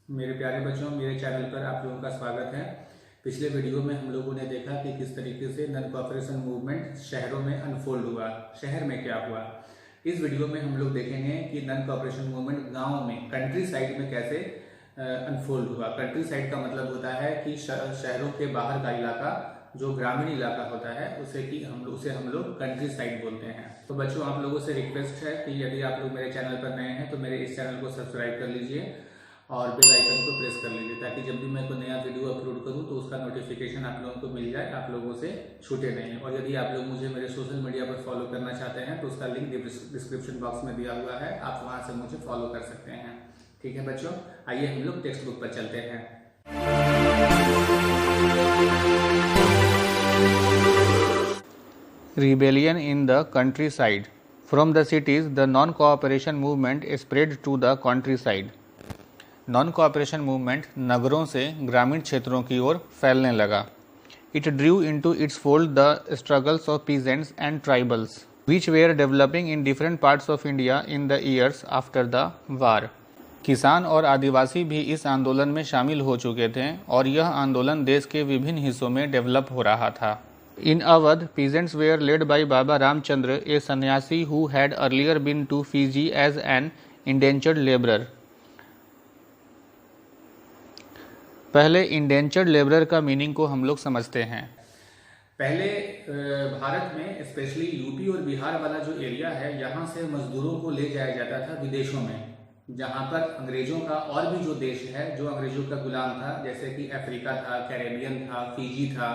मेरे प्यारे बच्चों, मेरे चैनल पर आप लोगों का स्वागत है। पिछले वीडियो में हम लोगों ने देखा कि किस तरीके से नन कॉपरेशन मूवमेंट शहरों में अनफोल्ड हुआ, शहर में क्या हुआ। इस वीडियो में हम लोग देखेंगे कि नन कॉपरेशन मूवमेंट गाँव में, कंट्री साइड में कैसे अनफोल्ड हुआ। कंट्री साइड का मतलब होता है कि शहरों के बाहर का इलाका, जो ग्रामीण इलाका होता है उसे हम लोग कंट्री साइड बोलते हैं। तो बच्चों, आप लोगों से रिक्वेस्ट है कि यदि आप लोग मेरे चैनल पर नए हैं तो मेरे इस चैनल को सब्सक्राइब कर लीजिए और बेल आइकन को प्रेस कर लीजिए, ताकि जब भी मैं कोई नया वीडियो अपलोड करूं तो उसका नोटिफिकेशन आप लोगों को मिल जाए, आप लोगों से छूटे नहीं। और यदि आप लोग मुझे मेरे सोशल मीडिया पर फॉलो करना चाहते हैं तो उसका लिंक डिस्क्रिप्शन बॉक्स में दिया हुआ है, आप वहां से मुझे फॉलो कर सकते हैं। ठीक है बच्चों, आइए हम लोग टेक्स्ट बुक पर चलते हैं। Rebellion in the countryside. From the cities, the non-cooperation movement spread to the countryside. Non-cooperation movement नगरों से ग्रामीण क्षेत्रों की ओर फैलने लगा. It drew into its fold the struggles of peasants and tribals, which were developing in different parts of India in the years after the war. किसान और आदिवासी भी इस आंदोलन में शामिल हो चुके थे और यह आंदोलन देश के विभिन्न हिस्सों में डेवलप हो रहा था. In Awadh, peasants were led by Baba Ramchandra, a sannyasi who had earlier been to Fiji as an indentured laborer. पहले इंडेंचर्ड लेबरर का मीनिंग को हम लोग समझते हैं। पहले भारत में स्पेशली यूपी और बिहार वाला जो एरिया है, यहाँ से मजदूरों को ले जाया जाता था विदेशों में, जहाँ पर अंग्रेजों का और भी जो देश है जो अंग्रेजों का गुलाम था, जैसे कि अफ्रीका था, कैरेबियन था, फिजी था,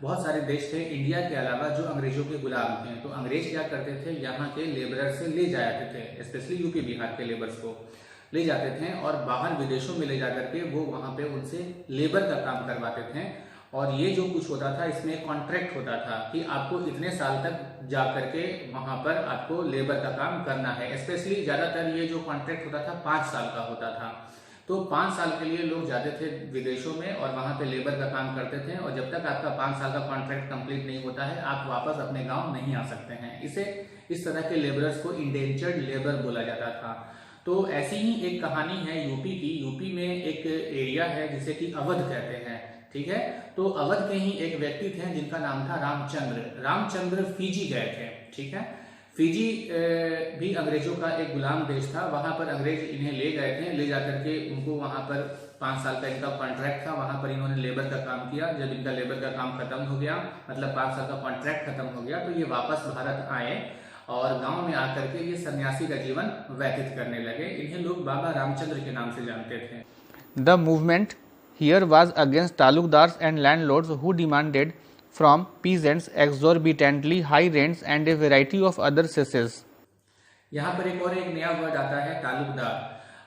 बहुत सारे देश थे इंडिया के अलावा जो अंग्रेजों के गुलाम थे। तो अंग्रेज क्या करते थे, यहाँ के लेबरर से ले जाते थे, स्पेशली यूपी बिहार के लेबर्स को ले जाते थे और बाहर विदेशों में ले जाकर के वो वहाँ पे उनसे लेबर का काम करवाते थे। और ये जो कुछ होता था, इसमें कॉन्ट्रैक्ट होता था कि आपको इतने साल तक जा करके वहाँ पर आपको लेबर का काम करना है। स्पेशली ज्यादातर ये जो कॉन्ट्रैक्ट होता था 5 साल का होता था। तो 5 साल के लिए लोग जाते थे विदेशों में और वहां पे लेबर का काम करते थे, और जब तक आपका 5 साल का कॉन्ट्रैक्ट कंप्लीट नहीं होता है आप वापस अपने गांव नहीं आ सकते हैं। इस तरह के लेबरर्स को इंडेंचर्ड लेबर बोला जाता था। तो ऐसी ही एक कहानी है यूपी की। यूपी में एक एरिया है जिसे कि अवध कहते हैं, ठीक है। तो अवध के ही एक व्यक्ति थे जिनका नाम था रामचंद्र। रामचंद्र फिजी गए थे, ठीक है। फिजी भी अंग्रेजों का एक गुलाम देश था। वहां पर अंग्रेज इन्हें ले गए थे, ले जाकर के उनको वहां पर 5 साल का इनका कॉन्ट्रैक्ट था, वहां पर इन्होंने लेबर का काम किया। जब इनका लेबर का काम खत्म हो गया, मतलब 5 साल का कॉन्ट्रैक्ट खत्म हो गया, तो ये वापस भारत आए और गांव में आकर के ये सन्यासी का जीवन व्यतीत करने लगे। इन्हें लोग बाबा रामचंद्र के नाम से जानते थे। The movement here was against talukdars and landlords who demanded from peasants exorbitantly high rents and a variety of other cesses. यहाँ पर एक नया वर्ड आता है, तालुकदार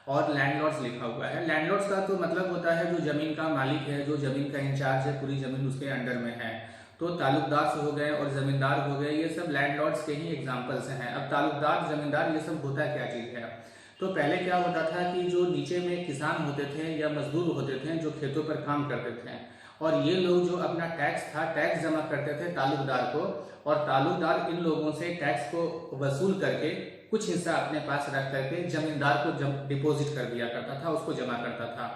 और लैंडलॉर्ड्स लिखा हुआ है। लैंडलॉर्ड्स का तो मतलब होता है जो जमीन का मालिक है, जो जमीन का इंचार्ज है, पूरी जमीन उसके अंडर में है। तो तालुकदार हो गए और जमींदार हो गए, ये सब लैंडलॉर्ड्स के ही एग्जाम्पल्स हैं। अब तालुकदार, जमींदार, ये सब होता क्या चीज है? तो पहले क्या होता था कि जो नीचे में किसान होते थे या मजदूर होते थे जो खेतों पर काम करते थे, और ये लोग जो अपना टैक्स था, टैक्स जमा करते थे तालुकदार को, और तालुकदार इन लोगों से टैक्स को वसूल करके कुछ हिस्सा अपने पास रख करके जमींदार को डिपॉजिट कर दिया करता था, उसको जमा करता था।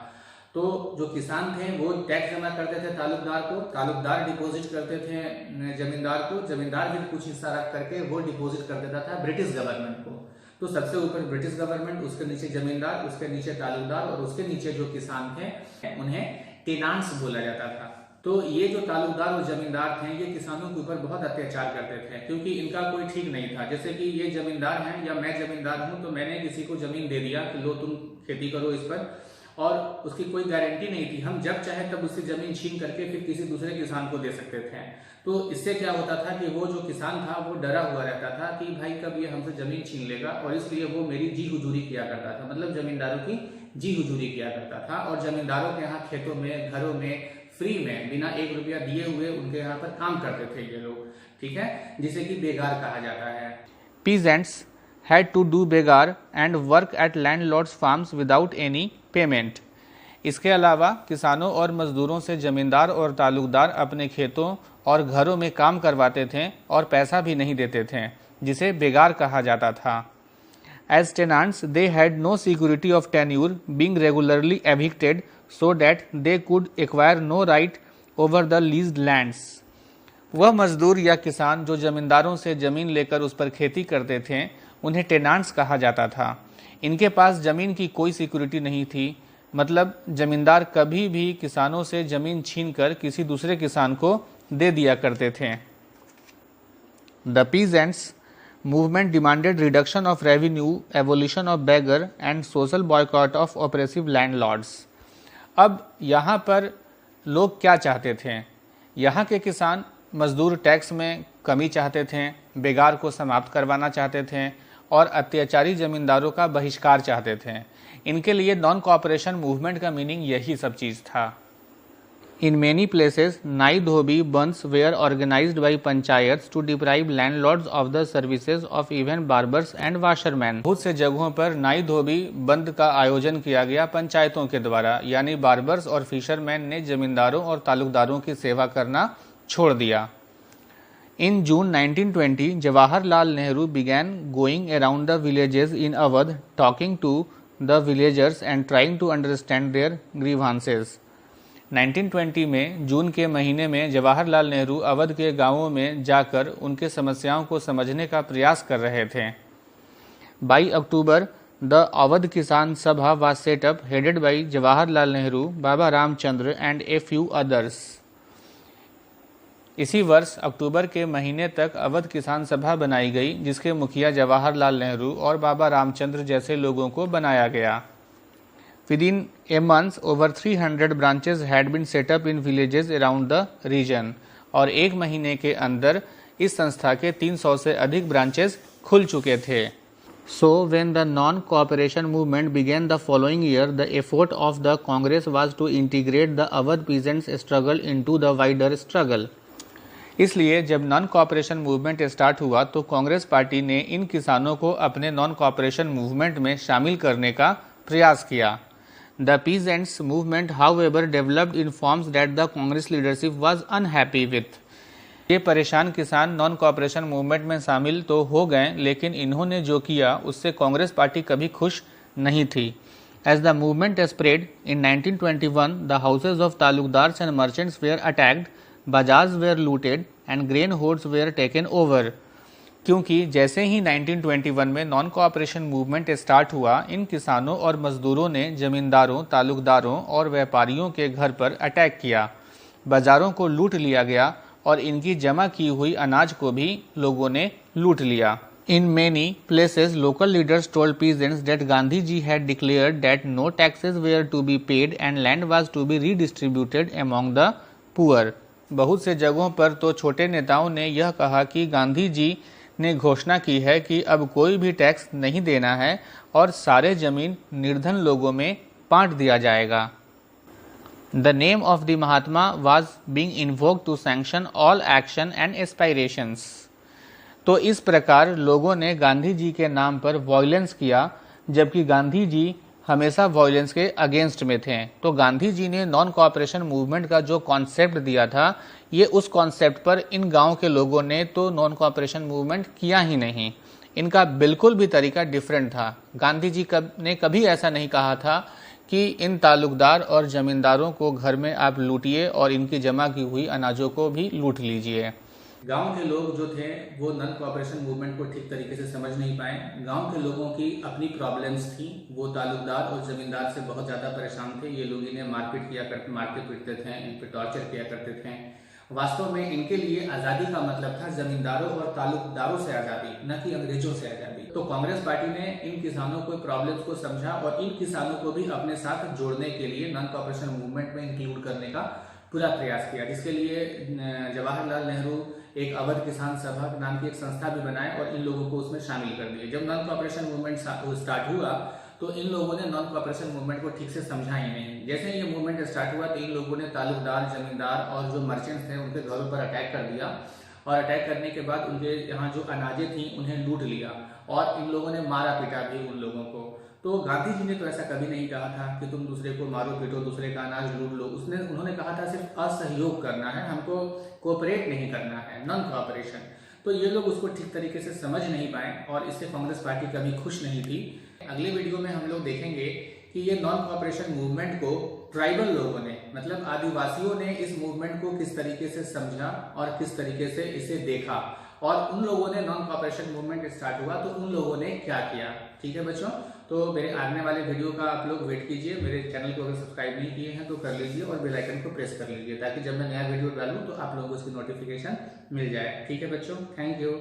तो जो किसान थे वो टैक्स जमा करते थे तालुकदार को, तालुकदार डिपॉजिट करते थे जमींदार को, जमींदार भी कुछ हिस्सा रख करके वो डिपॉजिट कर देता था ब्रिटिश गवर्नमेंट को। तो सबसे ऊपर ब्रिटिश गवर्नमेंट, उसके नीचे जमींदार, उसके नीचे तालुकदार, और उसके नीचे जो किसान थे उन्हें टेनांट्स बोला जाता था। तो ये जो तालुकदार और जमींदार थे ये किसानों के ऊपर बहुत अत्याचार करते थे, क्योंकि इनका कोई ठीक नहीं था। जैसे कि ये जमींदार हैं या मैं जमींदार हूं, तो मैंने किसी को जमीन दे दिया कि लो तुम खेती करो इस पर, और उसकी कोई गारंटी नहीं थी। हम जब चाहे तब उससे जमीन छीन करके फिर किसी दूसरे किसान को दे सकते थे। तो इससे क्या होता था कि वो जो किसान था वो डरा हुआ रहता था कि भाई कब ये हमसे जमीन छीन लेगा, और इसलिए वो मेरी जी हुजूरी किया करता था, मतलब जमींदारों की जी हुजूरी किया करता था। और जमींदारों के यहाँ खेतों में, घरों में फ्री में बिना 1 रुपया दिए हुए उनके यहाँ पर काम करते थे ये लोग, ठीक है, जिसे कि बेगार कहा जाता है। Peasants had to do begar and work at landlords' farms without any payment. इसके अलावा किसानों और मजदूरों से जमींदार और तालुकदार अपने खेतों और घरों में काम करवाते थे और पैसा भी नहीं देते थे, जिसे बेगार कहा जाता था। As tenants, they had no security of tenure, being regularly evicted so that they could acquire no right over the leased lands. वह मजदूर या किसान जो जमींदारों से जमीन लेकर उस पर खेती करते थे, उन्हें टेनांट्स कहा जाता था। इनके पास जमीन की कोई सिक्योरिटी नहीं थी, मतलब जमींदार कभी भी किसानों से जमीन छीनकर किसी दूसरे किसान को दे दिया करते थे। The peasants movement demanded reduction of revenue, abolition of beggar and social boycott of oppressive landlords. अब यहाँ पर लोग क्या चाहते थे? यहाँ के किसान मजदूर टैक्स में कमी चाहते थे, बेगार को समाप्त करवाना चाहते थे और अत्याचारी जमींदारों का बहिष्कार चाहते थे। इनके लिए नॉन कोऑपरेशन मूवमेंट का मीनिंग यही सब चीज़ था। In many places, नाई धोबी बंद्स were organized by panchayats to deprive landlords of the services of even barbers and washermen. बहुत से जगहों पर नाई धोबी बंद का आयोजन किया गया पंचायतों के द्वारा, यानी बार्बर्स और फिशरमैन ने जमींदारों और तालुकदारों की सेवा करना छोड़ दिया। In June 1920, Jawaharlal Nehru began going around the villages in Awadh, talking to the villagers and trying to understand their grievances. 1920 में जून के महीने में जवाहरलाल नेहरू अवध के गांवों में जाकर उनके समस्याओं को समझने का प्रयास कर रहे थे। बाई अक्टूबर द अवध किसान सभा was set up headed by Jawaharlal Nehru, Baba Ramchandra and a few others. इसी वर्ष अक्टूबर के महीने तक अवध किसान सभा बनाई गई, जिसके मुखिया जवाहरलाल नेहरू और बाबा रामचंद्र जैसे लोगों को बनाया गया। Within a month, over 300 branches had been set up in villages around the region. और एक महीने के अंदर इस संस्था के 300 से अधिक ब्रांचेस खुल चुके थे। So when the non-cooperation movement began the following year, the effort of the Congress was to integrate the Awadh peasants' struggle into the wider struggle. इसलिए जब नॉन कोऑपरेशन मूवमेंट स्टार्ट हुआ तो कांग्रेस पार्टी ने इन किसानों को अपने नॉन कोऑपरेशन मूवमेंट में शामिल करने का प्रयास किया। The peasants movement, however, developed in forms that the Congress leadership was unhappy with. ये परेशान किसान नॉन कोऑपरेशन मूवमेंट में शामिल तो हो गए, लेकिन इन्होंने जो किया उससे कांग्रेस पार्टी कभी खुश नहीं थी। As the movement spread in 1921, the houses of talukdars and merchants were attacked, bazaars were looted, and grain hoards were taken over. क्योंकि जैसे ही 1921 में नॉन कोऑपरेशन मूवमेंट स्टार्ट हुआ, इन किसानों और मजदूरों ने जमींदारों, तालुकदारों और व्यापारियों के घर पर अटैक किया, बाजारों को लूट लिया गया और इनकी जमा की हुई अनाज को भी लोगों ने लूट लिया। In many places, local leaders told peasants that Gandhi ji had declared that no taxes were to be paid and land was to be redistributed among the poor. बहुत से जगहों पर तो छोटे नेताओं ने यह कहा कि गांधी जी ने घोषणा की है कि अब कोई भी टैक्स नहीं देना है और सारे जमीन निर्धन लोगों में बांट दिया जाएगा। The name of the Mahatma was being invoked to sanction all action and aspirations. तो इस प्रकार लोगों ने गांधी जी के नाम पर वॉयलेंस किया, जबकि गांधी जी हमेशा वॉयलेंस के अगेंस्ट में थे। तो गांधी जी ने नॉन कोऑपरेशन मूवमेंट का जो कॉन्सेप्ट दिया था, ये उस कॉन्सेप्ट पर इन गांव के लोगों ने तो नॉन कोऑपरेशन मूवमेंट किया ही नहीं। इनका बिल्कुल भी तरीका डिफरेंट था। गांधी जी ने कभी ऐसा नहीं कहा था कि इन तालुकदार और जमींदारों को घर में आप लूटिए और इनकी जमा की हुई अनाजों को भी लूट लीजिए। गांव के लोग जो थे वो नॉन कोऑपरेशन मूवमेंट को ठीक तरीके से समझ नहीं पाए। गांव के लोगों की अपनी प्रॉब्लम्स थी, वो तालुकदार और जमींदार से बहुत ज़्यादा परेशान थे। ये लोग इन्हें मारते पीटते थे, इन पर टॉर्चर किया करते थे। वास्तव में इनके लिए आज़ादी का मतलब था जमींदारों और तालुकदारों से आज़ादी, न कि अंग्रेजों से आज़ादी। तो कांग्रेस पार्टी ने इन किसानों को प्रॉब्लम्स को समझा और इन किसानों को भी अपने साथ जोड़ने के लिए नॉन कोऑपरेशन मूवमेंट में इंक्लूड करने का पूरा प्रयास किया, जिसके लिए जवाहरलाल नेहरू एक अवध किसान सभा नाम की एक संस्था भी बनाए और इन लोगों को उसमें शामिल कर दिए। जब नॉन कोऑपरेशन मूवमेंट स्टार्ट हुआ तो इन लोगों ने नॉन कोऑपरेशन मूवमेंट को ठीक से समझा ही नहीं। जैसे ही ये मूवमेंट स्टार्ट हुआ तो इन लोगों ने तालुकदार, जमींदार और जो मर्चेंट्स थे उनके घरों पर अटैक कर दिया और अटैक करने के बाद उनके यहाँ जो अनाजें थी उन्हें लूट लिया और इन लोगों ने मारा पीटा भी उन लोगों को। तो गांधी जी ने तो ऐसा कभी नहीं कहा था कि तुम दूसरे को मारो पीटो, दूसरे का अनाज लूट लो। उन्होंने कहा था सिर्फ असहयोग करना है, हमको कोऑपरेट नहीं करना है, नॉन कोऑपरेशन। तो ये लोग उसको ठीक तरीके से समझ नहीं पाए और इससे कांग्रेस पार्टी कभी खुश नहीं थी। अगले वीडियो में हम लोग देखेंगे कि ये नॉन कॉपरेशन मूवमेंट को ट्राइबल लोगों ने, मतलब आदिवासियों ने इस मूवमेंट को किस तरीके से समझा और किस तरीके से इसे देखा, और उन लोगों ने नॉन कॉपरेशन मूवमेंट स्टार्ट हुआ तो उन लोगों ने क्या किया। ठीक है बच्चों, तो मेरे आने वाले वीडियो का आप लोग वेट कीजिए। मेरे चैनल को अगर सब्सक्राइब नहीं किए हैं तो कर लीजिए और बेल आइकन को प्रेस कर लीजिए, ताकि जब मैं नया वीडियो डालूं तो आप लोगों को उसकी नोटिफिकेशन मिल जाए। ठीक है बच्चों, थैंक यू।